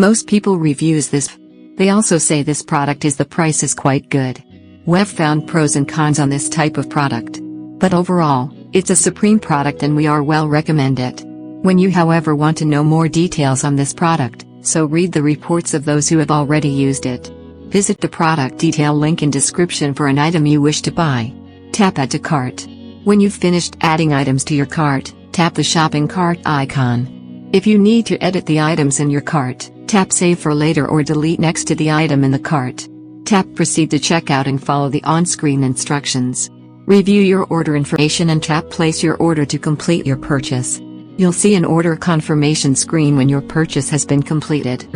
Most people reviews this. They also say this product the price is quite good. We've found pros and cons on this type of product. But overall, it's a supreme product and we are well recommend it. When you however want to know more details on this product, so read the reports of those who have already used it. Visit the product detail link in description for an item you wish to buy. Tap Add to Cart. When you've finished adding items to your cart, tap the shopping cart icon. If you need to edit the items in your cart, tap Save for later or delete next to the item in the cart. Tap Proceed to checkout and follow the on-screen instructions. Review your order information and tap Place your order to complete your purchase. You'll see an order confirmation screen when your purchase has been completed.